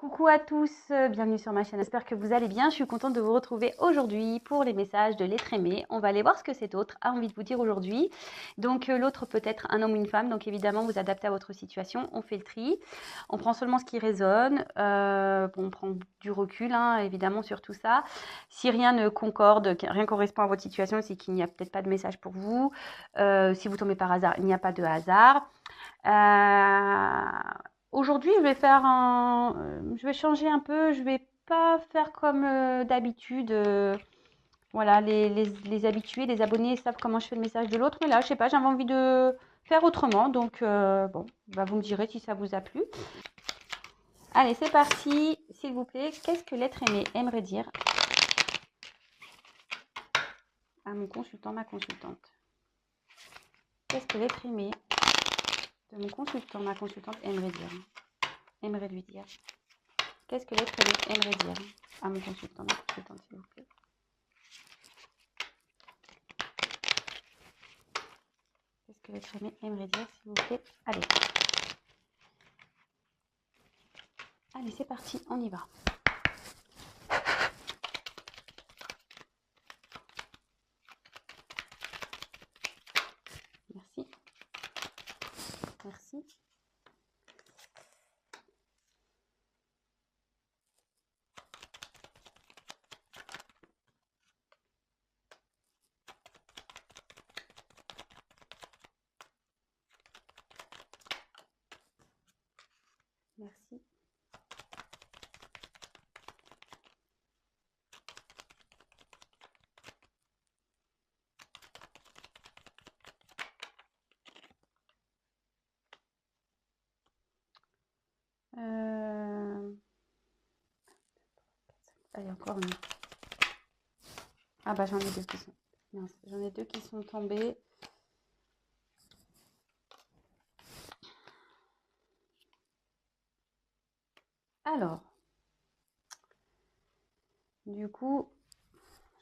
Coucou à tous, bienvenue sur ma chaîne. J'espère que vous allez bien. Je suis contente de vous retrouver aujourd'hui pour les messages de l'être aimé. On va aller voir ce que cet autre a envie de vous dire aujourd'hui. Donc l'autre peut être un homme ou une femme. Donc évidemment, vous adaptez à votre situation. On fait le tri. On prend seulement ce qui résonne. Bon, on prend du recul, hein, évidemment, sur tout ça. Si rien ne concorde, rien correspond à votre situation, c'est qu'il n'y a peut-être pas de message pour vous. Si vous tombez par hasard, il n'y a pas de hasard. Aujourd'hui, je vais changer un peu. Je vais pas faire comme d'habitude. Voilà, les habitués, les abonnés savent comment je fais le message de l'autre. Mais là, je sais pas, j'avais envie de faire autrement. Donc, bon, bah, vous me direz si ça vous a plu. Allez, c'est parti. S'il vous plaît, qu'est-ce que l'être aimé aimerait dire à mon consultant, ma consultante? Qu'est-ce que l'être aimé de mon consultant, ma consultante aimerait dire? Aimerait lui dire? Qu'est-ce que l'être aimé aimerait dire à mon consultant, ma consultante, s'il vous plaît? Qu'est-ce que l'être aimé aimerait dire, s'il vous plaît? Allez. Allez, c'est parti, on y va. Merci. Merci. Merci. Allez, encore une. Ah bah j'en ai deux qui sont. Mince, j'en ai deux qui sont tombés. Alors, du coup,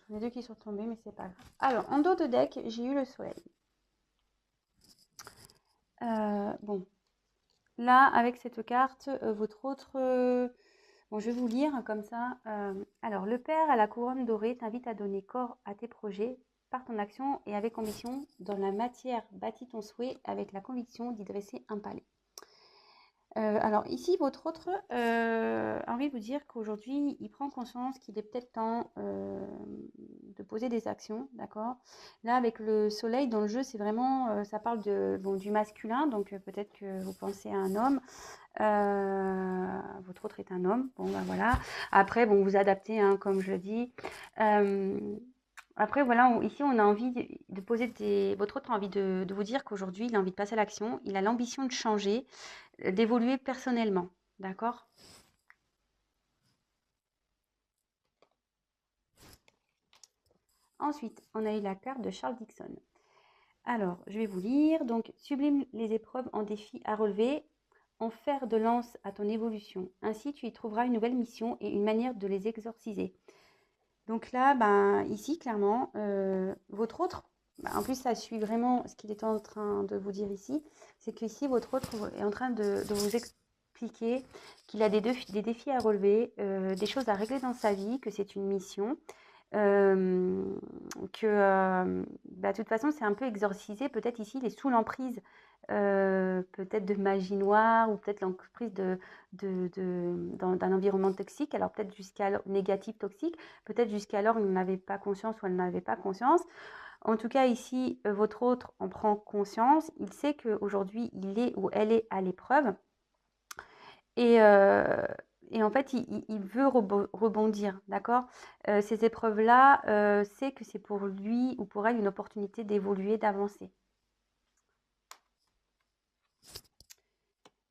j'en ai deux qui sont tombés, mais c'est pas grave. Alors, en dos de deck, j'ai eu le soleil. Bon, là, avec cette carte, votre autre... bon, je vais vous lire hein, comme ça. Alors, le père à la couronne dorée t'invite à donner corps à tes projets par ton action et avec ambition. Dans la matière, bâtis ton souhait avec la conviction d'y dresser un palais. Alors ici, votre autre a envie de vous dire qu'aujourd'hui, il prend conscience qu'il est peut-être temps de poser des actions, d'accord? Là, avec le soleil dans le jeu, c'est vraiment, ça parle bon, du masculin, donc peut-être que vous pensez à un homme. Votre autre est un homme, bon ben voilà. Après, bon, vous adaptez, hein, comme je le dis. Après, voilà, ici, on a envie de poser votre autre a envie de vous dire qu'aujourd'hui, il a envie de passer à l'action, il a l'ambition de changer, d'évoluer personnellement, d'accord? Ensuite, on a eu la carte de Charles Dixon. Alors, je vais vous lire. Donc, sublime les épreuves en défis à relever, en fer de lance à ton évolution. Ainsi, tu y trouveras une nouvelle mission et une manière de les exorciser. Donc là, ben, ici, clairement, votre autre, ben, en plus, ça suit vraiment ce qu'il est en train de vous dire ici, c'est qu'ici, votre autre est en train de vous expliquer qu'il a des défis à relever, des choses à régler dans sa vie, que c'est une mission, que bah, de toute façon, c'est un peu exorcisé. Peut-être ici, il est sous l'emprise peut-être de magie noire ou peut-être l'emprise d'un environnement toxique. Alors peut-être jusqu'alors négatif, toxique. Peut-être jusqu'alors, il n'en avait pas conscience ou elle n'avait pas conscience. En tout cas, ici, votre autre en prend conscience. Il sait qu'aujourd'hui, il est ou elle est à l'épreuve. Et, et en fait, il veut rebondir, d'accord? Ces épreuves-là, c'est que c'est pour lui ou pour elle une opportunité d'évoluer, d'avancer.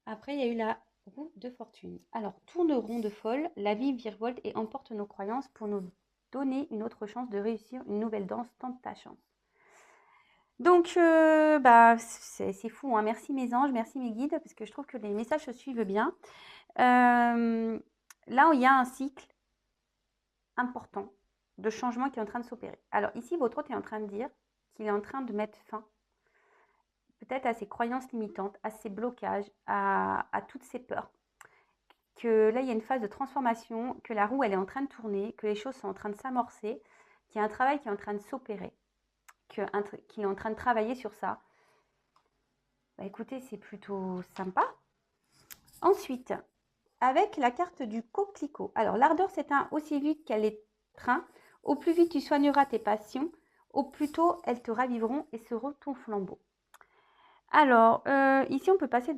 Après, il y a eu la roue de fortune. Alors, tourne rond de folle, la vie virevolte et emporte nos croyances pour nous donner une autre chance de réussir une nouvelle danse. Tente ta chance. Donc, bah, c'est fou, hein. Merci mes anges, merci mes guides, parce que je trouve que les messages se suivent bien. Là où il y a un cycle important de changement qui est en train de s'opérer. Alors ici, votre hôte est en train de dire qu'il est en train de mettre fin peut-être à ses croyances limitantes, à ses blocages, à toutes ses peurs que là, il y a une phase de transformation, que la roue, elle est en train de tourner, que les choses sont en train de s'amorcer, qu'il y a un travail qui est en train de s'opérer, qu'il est en train de travailler sur ça. Bah, écoutez, c'est plutôt sympa. Ensuite, avec la carte du coquelicot. Alors, l'ardeur s'éteint aussi vite qu'elle étreint. Au plus vite tu soigneras tes passions, au plus tôt elles te raviveront et seront ton flambeau. Alors, ici, on peut parler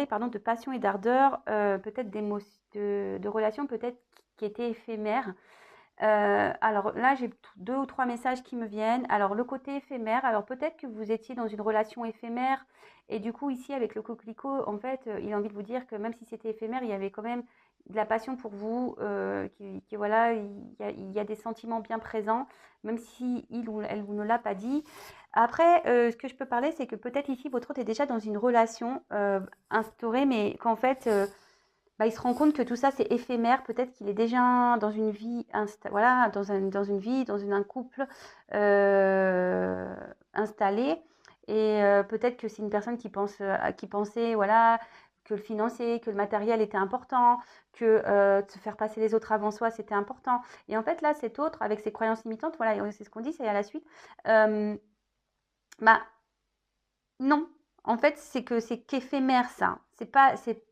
de passion et d'ardeur, peut-être de relations peut-être qui étaient éphémères. Alors là, j'ai 2 ou 3 messages qui me viennent. Alors, le côté éphémère, alors peut-être que vous étiez dans une relation éphémère et du coup, ici, avec le coquelicot, en fait, il a envie de vous dire que même si c'était éphémère, il y avait quand même de la passion pour vous, voilà, il y a des sentiments bien présents, même si il ou elle vous ne l'a pas dit. Après, ce que je peux parler, c'est que peut-être ici, votre hôte est déjà dans une relation instaurée, mais qu'en fait, bah, il se rend compte que tout ça, c'est éphémère. Peut-être qu'il est déjà dans une vie, voilà, dans un couple installé. Et peut-être que c'est une personne qui pensait, voilà, que le financier, que le matériel était important, que de se faire passer les autres avant soi, c'était important. Et en fait, là, cet autre, avec ses croyances limitantes, voilà, c'est ce qu'on dit, c'est à la suite. Bah, non, en fait, c'est qu'éphémère ça. C'est pas, c'est,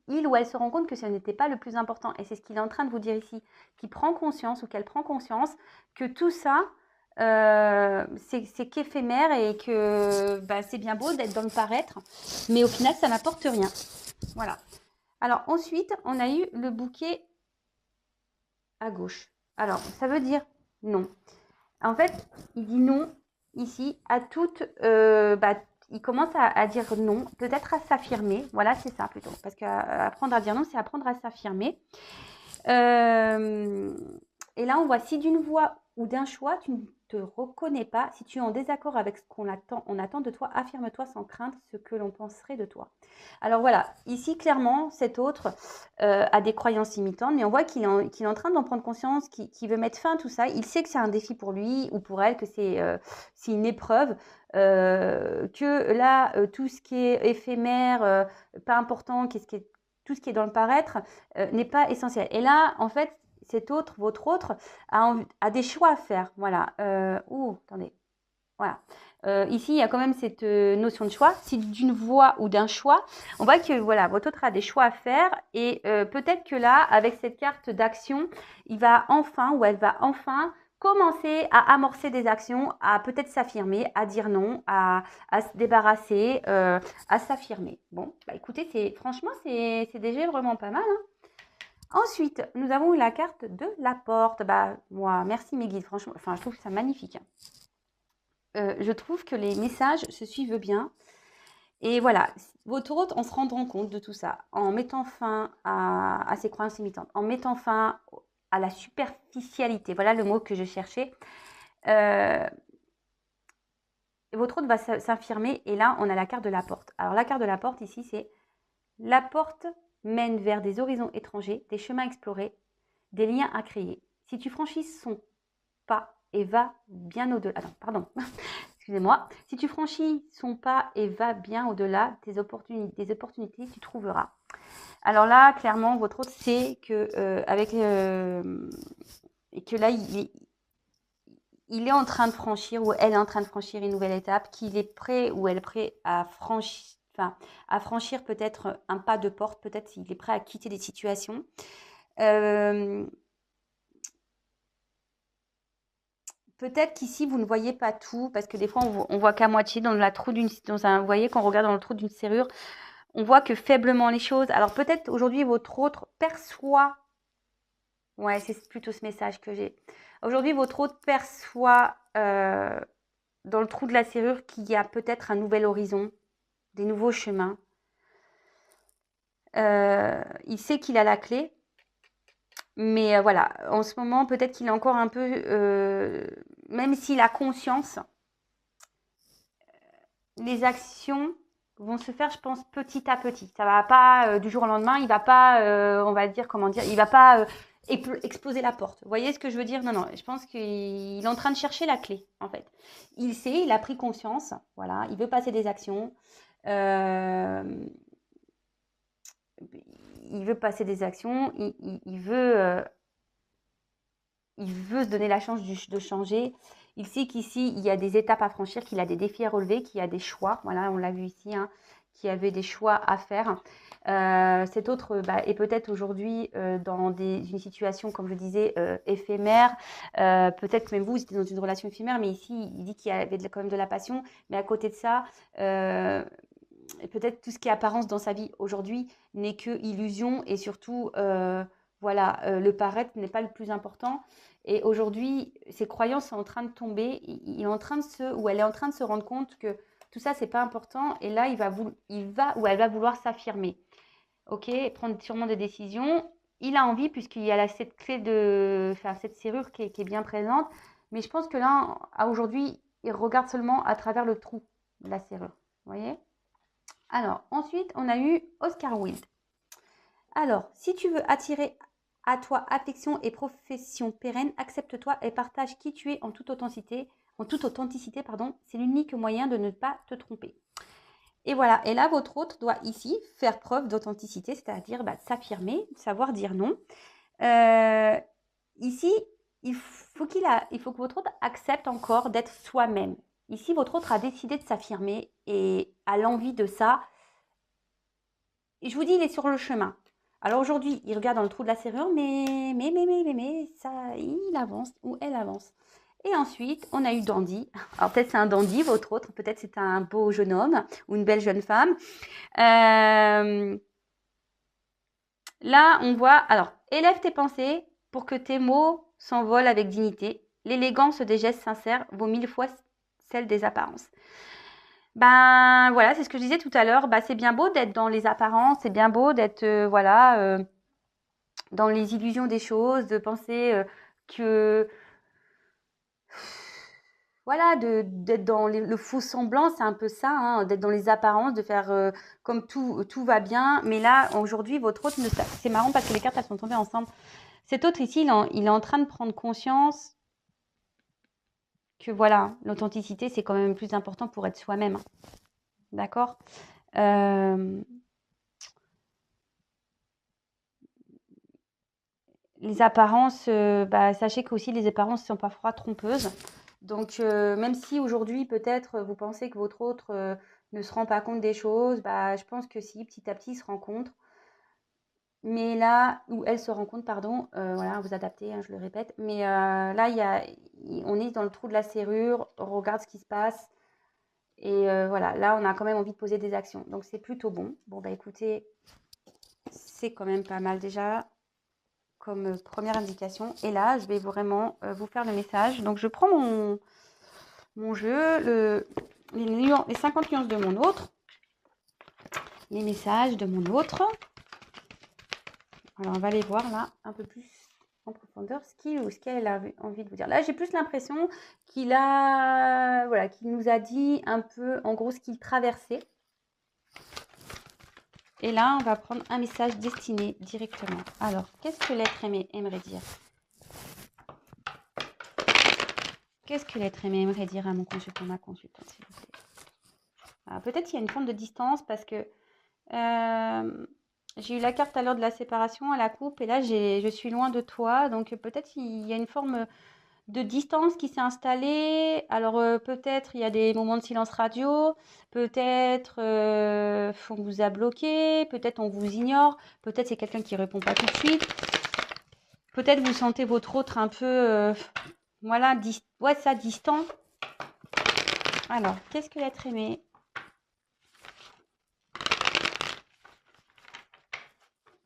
il ou elle se rend compte que ce n'était pas le plus important. Et c'est ce qu'il est en train de vous dire ici, qu'il prend conscience ou qu'elle prend conscience que tout ça, c'est qu'éphémère et que bah, c'est bien beau d'être dans le paraître, mais au final, ça n'apporte rien. Voilà. Alors ensuite, on a eu le bouquet à gauche. Alors, ça veut dire non. En fait, il dit non ici à toute. Il commence à dire non, peut-être à s'affirmer. Voilà, c'est ça plutôt. Parce qu'apprendre à dire non, c'est apprendre à s'affirmer. Et là, on voit si d'une voix ou d'un choix, tu ne te reconnais pas, si tu es en désaccord avec ce qu'on attend de toi, affirme-toi sans crainte ce que l'on penserait de toi. Alors voilà, ici, clairement, cet autre a des croyances limitantes, mais on voit qu'il est en train d'en prendre conscience, qu'il veut mettre fin à tout ça. Il sait que c'est un défi pour lui ou pour elle, que c'est une épreuve, que là, tout ce qui est éphémère, pas important, tout ce qui est dans le paraître n'est pas essentiel. Et là, en fait, votre autre, a des choix à faire. Voilà. Attendez. Voilà. Ici, il y a quand même cette notion de choix. Si d'une voix ou d'un choix, on voit que voilà, votre autre a des choix à faire et peut-être que là, avec cette carte d'action, il va enfin ou elle va enfin commencer à amorcer des actions, à peut-être s'affirmer, à dire non, à se débarrasser, à s'affirmer. Bon, bah écoutez, franchement, c'est déjà vraiment pas mal, hein. Ensuite, nous avons eu la carte de la porte. Bah, moi, merci mes guides, franchement, enfin, je trouve ça magnifique. Je trouve que les messages se suivent bien. Et voilà, votre hôte, en se rendant compte de tout ça, en mettant fin à ses croyances limitantes, en mettant fin à la superficialité, voilà le mot que je cherchais, votre hôte va s'affirmer. Et là, on a la carte de la porte. Alors, la carte de la porte, ici, c'est la porte mène vers des horizons étrangers, des chemins explorés, des liens à créer. Si tu franchis son pas et vas bien au-delà. Attends, pardon. Excusez-moi. Si tu franchis son pas et vas bien au-delà des opportunités, tu trouveras. Alors là, clairement, votre hôte sait que que là, il est en train de franchir ou elle est en train de franchir une nouvelle étape, qu'il est prêt ou elle est prêt à franchir peut-être un pas de porte, peut-être s'il est prêt à quitter des situations. Peut-être qu'ici, vous ne voyez pas tout, parce que des fois, on voit qu'à moitié vous voyez, quand on regarde dans le trou d'une serrure, on voit que faiblement les choses. Alors peut-être aujourd'hui, votre autre perçoit, ouais, c'est plutôt ce message que j'ai. Aujourd'hui, votre autre perçoit dans le trou de la serrure qu'il y a peut-être un nouvel horizon, des nouveaux chemins. Il sait qu'il a la clé. Mais voilà, en ce moment, peut-être qu'il est encore un peu, même s'il a conscience, les actions vont se faire, je pense, petit à petit. Ça va pas du jour au lendemain. Il va pas, on va dire, comment dire, il va pas exploser la porte. Vous voyez ce que je veux dire? Non, non. Je pense qu'il est en train de chercher la clé, en fait. Il sait, il a pris conscience. Voilà, il veut passer des actions. il veut passer des actions, il veut se donner la chance de changer. Il sait qu'ici, il y a des étapes à franchir, qu'il a des défis à relever, qu'il y a des choix. Voilà, on l'a vu ici, hein, qu'il y avait des choix à faire. Cet autre est peut-être aujourd'hui dans une situation, comme je disais, éphémère. Peut-être même vous étiez dans une relation éphémère, mais ici, il dit qu'il y avait quand même de la passion. Mais à côté de ça, peut-être tout ce qui est apparence dans sa vie aujourd'hui n'est que illusion et surtout, le paraître n'est pas le plus important. Et aujourd'hui, ses croyances sont en train de tomber. Il est en train elle est en train de se rendre compte que tout ça, c'est pas important. Et là, il va ou elle va vouloir s'affirmer. Ok, prendre sûrement des décisions. Il a envie puisqu'il y a cette clé cette serrure qui est bien présente. Mais je pense que là, aujourd'hui, il regarde seulement à travers le trou de la serrure. Vous voyez? Alors, ensuite, on a eu Oscar Wilde. Alors, si tu veux attirer à toi affection et profession pérenne, accepte-toi et partage qui tu es en toute authenticité. C'est l'unique moyen de ne pas te tromper. Et voilà, et là, votre hôte doit ici faire preuve d'authenticité, c'est-à-dire s'affirmer, savoir dire non. Ici, il faut que votre hôte accepte encore d'être soi-même. Ici, votre hôte a décidé de s'affirmer et a l'envie de ça. Et je vous dis, il est sur le chemin. Alors aujourd'hui, il regarde dans le trou de la serrure, mais ça, il avance ou elle avance. Et ensuite, on a eu Dandy. Alors peut-être c'est un dandy, votre autre, peut-être c'est un beau jeune homme ou une belle jeune femme. Là, on voit, alors, élève tes pensées pour que tes mots s'envolent avec dignité. L'élégance des gestes sincères vaut 1000 fois celle des apparences. Ben voilà, c'est ce que je disais tout à l'heure. C'est bien beau d'être dans les apparences, c'est bien beau d'être dans les illusions des choses, de penser que voilà, d'être dans le faux semblant, c'est un peu ça, hein, d'être dans les apparences, de faire comme tout va bien. Mais là, aujourd'hui, votre hôte, c'est marrant parce que les cartes, elles sont tombées ensemble. Cet autre ici, il est en train de prendre conscience que voilà, l'authenticité, c'est quand même plus important pour être soi-même. D'accord Les apparences, sachez qu'aussi les apparences sont parfois trompeuses. Donc, même si aujourd'hui, peut-être, vous pensez que votre autre ne se rend pas compte des choses, je pense que si, petit à petit, ils se rencontrent. Mais là, où elle se rencontre, pardon, voilà, vous adaptez, hein, je le répète. Mais là, on est dans le trou de la serrure, on regarde ce qui se passe. Et voilà, là, on a quand même envie de poser des actions. Donc, c'est plutôt bon. Bon, écoutez, c'est quand même pas mal déjà comme première indication. Et là, je vais vraiment vous faire le message. Donc, je prends mon jeu, les 50 nuances de mon autre, les messages de mon autre. Alors, on va les voir là un peu plus en profondeur, ce qu'elle a envie de vous dire. Là, j'ai plus l'impression qu'il nous a dit un peu, en gros, ce qu'il traversait. Et là, on va prendre un message destiné directement. Alors, qu'est-ce que l'être aimé aimerait dire? Qu'est-ce que l'être aimé aimerait dire à mon consultant, ma consultante, s'il vous plaît? Peut-être qu'il y a une forme de distance parce que j'ai eu la carte à l'heure de la séparation, à la coupe, et là, je suis loin de toi. Donc, peut-être il y a une forme de distance qui s'est installée. Alors, peut-être il y a des moments de silence radio. Peut-être on vous a bloqué. Peut-être on vous ignore. Peut-être c'est quelqu'un qui répond pas tout de suite. Peut-être vous sentez votre autre un peu, distant. Alors, qu'est-ce que l'être aimé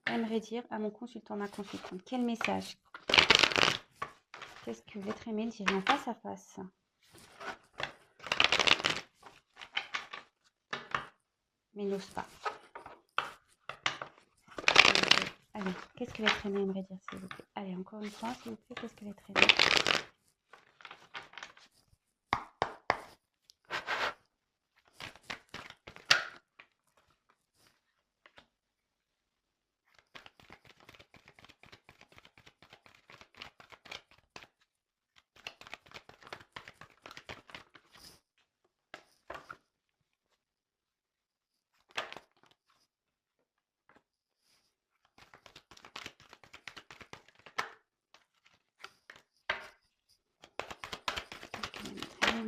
aimerait dire à mon consultant, ma consultante? Quel message? Qu'est-ce que l'être aimé dirait en face à face? Mais il n'ose pas. Allez, qu'est-ce que l'être aimé aimerait dire, s'il vous plaît? Allez, encore une fois, s'il vous plaît, qu'est-ce que l'être aimé?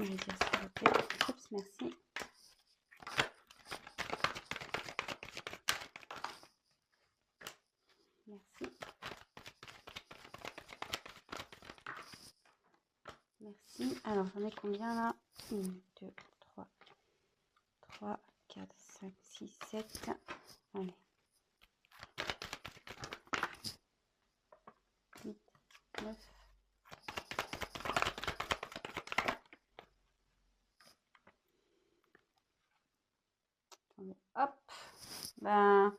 me dire s'il vous plaît. Oups, merci. Merci. Merci. Alors, j'en ai combien là? 1, 2, 3, 4, 5, 6, 7. Allez. 8, 9. Attendez, hop. Ben,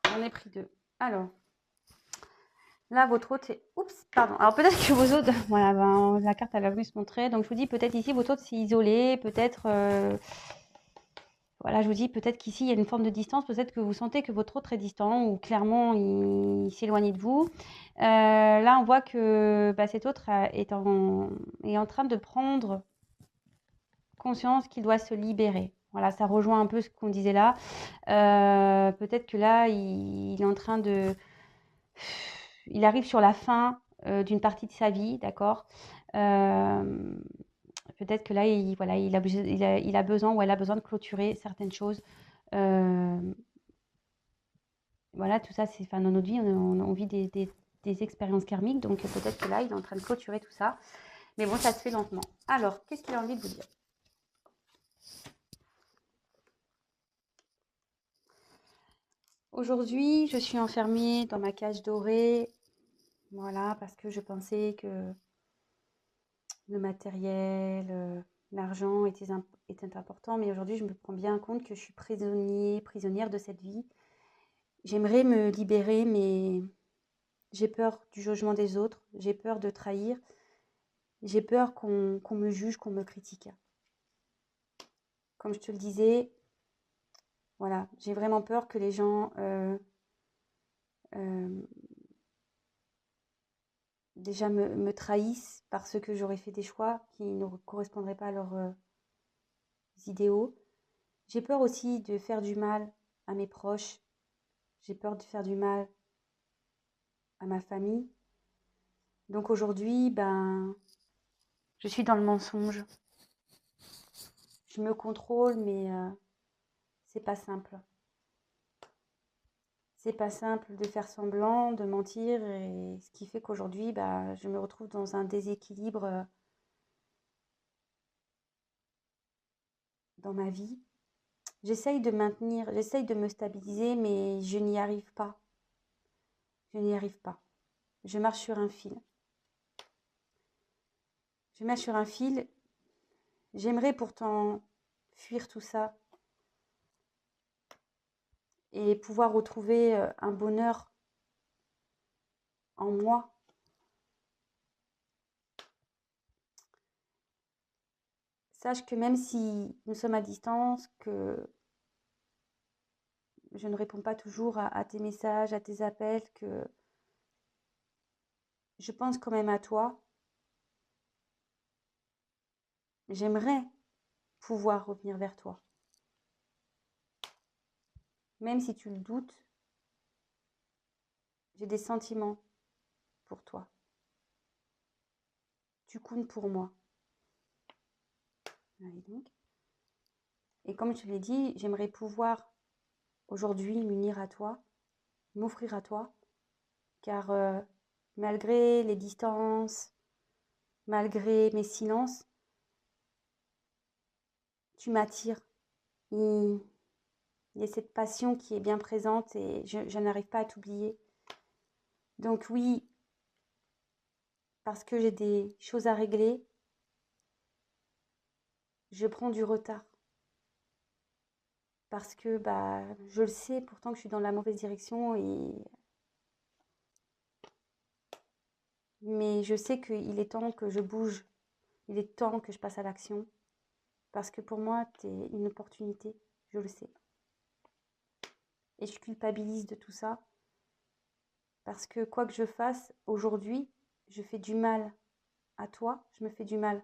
j'en ai pris 2. Alors, là, votre hôte, c'est... Oups, pardon. Alors, peut-être que vos hôtes... Voilà, ben, la carte, elle a voulu se montrer. Donc, je vous dis, peut-être ici, votre hôte s'est isolé. Peut-être... Voilà, je vous dis, peut-être qu'ici, il y a une forme de distance. Peut-être que vous sentez que votre hôte est distant ou clairement, il s'éloigne de vous. Là, on voit que cet autre est en train de prendre conscience qu'il doit se libérer. Voilà, ça rejoint un peu ce qu'on disait là. Peut-être que là, il est en train de... Il arrive sur la fin d'une partie de sa vie, d'accord. Peut-être que là, voilà, il a besoin ou elle a besoin de clôturer certaines choses. Voilà, tout ça, c'est, enfin, dans notre vie, on vit des expériences karmiques, donc peut-être que là, il est en train de clôturer tout ça. Mais bon, ça se fait lentement. Alors, qu'est-ce qu'il a envie de vous dire? Aujourd'hui, je suis enfermée dans ma cage dorée, voilà, parce que je pensais que le matériel, l'argent était important, mais aujourd'hui, je me prends bien compte que je suis prisonnière de cette vie. J'aimerais me libérer, mais j'ai peur du jugement des autres, j'ai peur de trahir, j'ai peur qu'on me juge, qu'on me critique. Comme je te le disais, voilà, j'ai vraiment peur que les gens déjà me trahissent parce que j'aurais fait des choix qui ne correspondraient pas à leurs idéaux. J'ai peur aussi de faire du mal à mes proches. J'ai peur de faire du mal à ma famille. Donc aujourd'hui, je suis dans le mensonge. Je me contrôle, mais c'est pas simple. C'est pas simple de faire semblant, de mentir, et ce qui fait qu'aujourd'hui, je me retrouve dans un déséquilibre dans ma vie. J'essaye de me stabiliser, mais je n'y arrive pas. Je n'y arrive pas. Je marche sur un fil. Je marche sur un fil. J'aimerais pourtant fuir tout ça et pouvoir retrouver un bonheur en moi. Sache que même si nous sommes à distance, que je ne réponds pas toujours à tes messages, à tes appels, que je pense quand même à toi. J'aimerais pouvoir revenir vers toi. Même si tu le doutes, j'ai des sentiments pour toi. Tu comptes pour moi. Allez donc. Et comme je te l'ai dit, j'aimerais pouvoir aujourd'hui m'unir à toi, m'offrir à toi, car malgré les distances, malgré mes silences, tu m'attires. Il y a cette passion qui est bien présente et je n'arrive pas à t'oublier. Donc oui, parce que j'ai des choses à régler, je prends du retard. Parce que je le sais pourtant que je suis dans la mauvaise direction, mais je sais qu'il est temps que je bouge, il est temps que je passe à l'action. Parce que pour moi, tu es une opportunité, je le sais. Et je culpabilise de tout ça. Parce que quoi que je fasse, aujourd'hui, je fais du mal à toi, je me fais du mal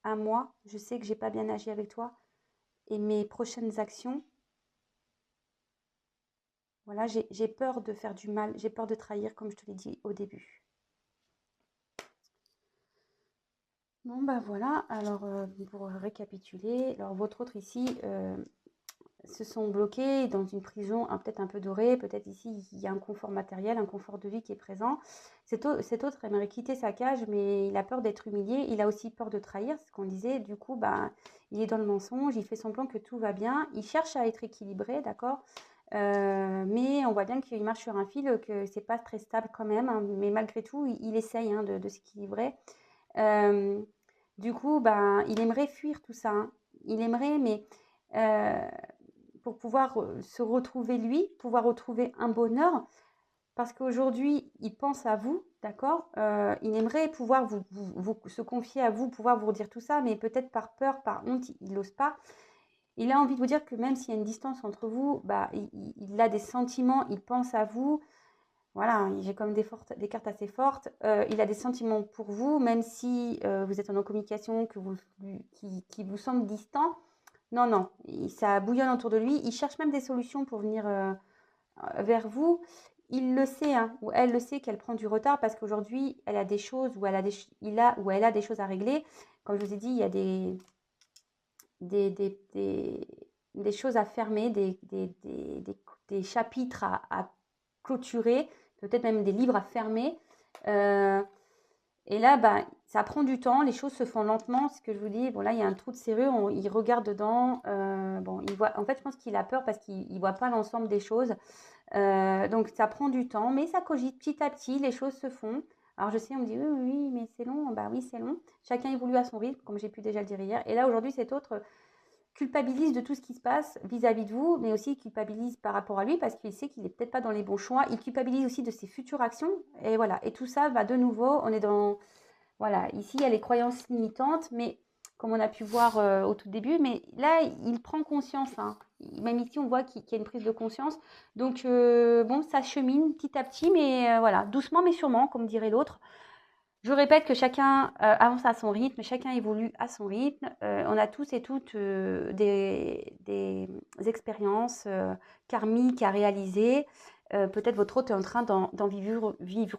à moi. Je sais que j'ai pas bien agi avec toi. Et mes prochaines actions, voilà, j'ai peur de faire du mal, j'ai peur de trahir, comme je te l'ai dit au début. Bon, bah voilà, alors pour récapituler, alors votre autre ici se sont bloqués dans une prison peut-être un peu dorée, peut-être ici il y a un confort matériel, un confort de vie qui est présent. Cet autre aimerait quitter sa cage, mais il a peur d'être humilié, il a aussi peur de trahir, ce qu'on disait, du coup, bah, il est dans le mensonge, il fait semblant que tout va bien, il cherche à être équilibré, d'accord. Mais on voit bien qu'il marche sur un fil, que c'est pas très stable quand même, hein, mais malgré tout, il essaye hein, de s'équilibrer. Euh, du coup, ben, il aimerait fuir tout ça, hein. Il aimerait, mais euh, pour pouvoir se retrouver lui, pouvoir retrouver un bonheur, parce qu'aujourd'hui, il pense à vous, d'accord. Il aimerait pouvoir se confier à vous, pouvoir vous dire tout ça, mais peut-être par peur, par honte, il n'ose pas. Il a envie de vous dire que même s'il y a une distance entre vous, bah, il a des sentiments, il pense à vous. Voilà, j'ai comme des cartes assez fortes. Il a des sentiments pour vous, même si vous êtes en communication, qui vous semble distant. Non, non, ça bouillonne autour de lui. Il cherche même des solutions pour venir vers vous. Il le sait, hein, ou elle le sait qu'elle prend du retard parce qu'aujourd'hui, elle a des choses ou elle a des choses à régler. Comme je vous ai dit, il y a des, des, des, des choses à fermer, des chapitres à clôturer, peut-être même des livres à fermer. Euh, et là, bah, ça prend du temps, les choses se font lentement. Ce que je vous dis, bon là, il y a un trou de serrure, il regarde dedans. Bon, il voit, en fait, je pense qu'il a peur parce qu'il ne voit pas l'ensemble des choses. Donc, ça prend du temps, mais ça cogite petit à petit, les choses se font. Alors, je sais, on me dit, oui, oui, oui, mais c'est long. Bah oui, c'est long. Chacun évolue à son rythme, comme j'ai pu déjà le dire hier. Et là, aujourd'hui, cet autre culpabilise de tout ce qui se passe vis-à-vis de vous, mais aussi culpabilise par rapport à lui parce qu'il sait qu'il n'est peut-être pas dans les bons choix. Il culpabilise aussi de ses futures actions. Et voilà. Et tout ça va de nouveau, on est dans... Voilà, ici, il y a les croyances limitantes, mais comme on a pu voir au tout début, mais là, il prend conscience. Hein. Même ici, on voit qu'il y a une prise de conscience. Donc, bon, ça chemine petit à petit, mais voilà, doucement mais sûrement, comme dirait l'autre. Je répète que chacun avance à son rythme, chacun évolue à son rythme. On a tous et toutes des expériences karmiques à réaliser. Peut-être votre hôte est en train d'en vivre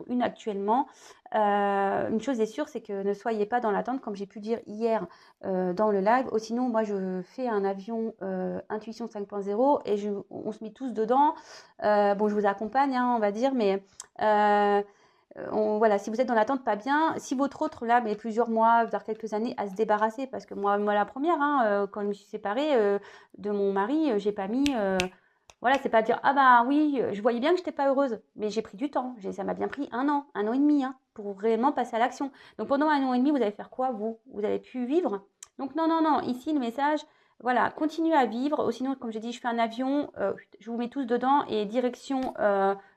une actuellement. Une chose est sûre, c'est que ne soyez pas dans l'attente, comme j'ai pu dire hier dans le live. Sinon, moi, je fais un avion Intuition 5.0 et on se met tous dedans. Bon, je vous accompagne, hein, on va dire, mais... voilà, si vous êtes dans l'attente, pas bien. Si votre autre, là, met plusieurs mois, voire quelques années à se débarrasser, parce que moi la première, hein, quand je me suis séparée de mon mari, j'ai pas mis... voilà, c'est pas dire, ah bah oui, je voyais bien que je n'étais pas heureuse, mais j'ai pris du temps. Ça m'a bien pris un an et demi, hein, pour réellement passer à l'action. Donc pendant un an et demi, vous allez faire quoi, vous? Vous avez pu vivre? Donc non, non, non, ici, le message, voilà, continuez à vivre. Sinon, comme j'ai dit, je fais un avion, je vous mets tous dedans et direction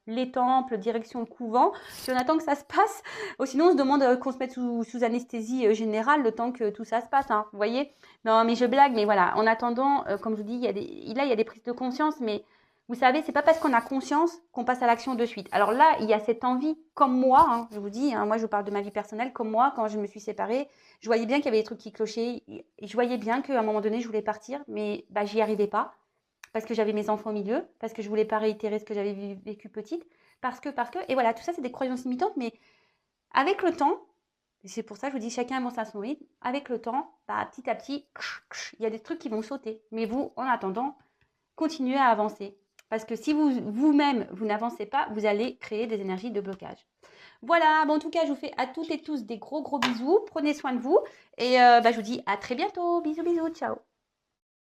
les temples, direction le couvent. Puis on attend que ça se passe. Sinon, on se demande qu'on se mette sous anesthésie générale le temps que tout ça se passe. Hein, vous voyez? Non, mais je blague. Mais voilà, en attendant, comme je vous dis, là, il y a des prises de conscience. Mais vous savez, c'est pas parce qu'on a conscience qu'on passe à l'action de suite. Alors là, il y a cette envie, comme moi, hein, je vous dis, hein, moi je vous parle de ma vie personnelle, comme moi, quand je me suis séparée, je voyais bien qu'il y avait des trucs qui clochaient. Et je voyais bien qu'à un moment donné, je voulais partir, mais bah, j'y arrivais pas parce que j'avais mes enfants au milieu, parce que je voulais pas réitérer ce que j'avais vécu petite, parce que, et voilà, tout ça c'est des croyances limitantes, mais avec le temps, c'est pour ça que je vous dis chacun avance à son rythme, avec le temps, bah, petit à petit, il y a des trucs qui vont sauter, mais vous, en attendant, continuez à avancer, parce que si vous-même, vous n'avancez pas, vous allez créer des énergies de blocage. Voilà, bon, en tout cas, je vous fais à toutes et tous des gros bisous, prenez soin de vous, et bah, je vous dis à très bientôt, bisous, bisous, ciao.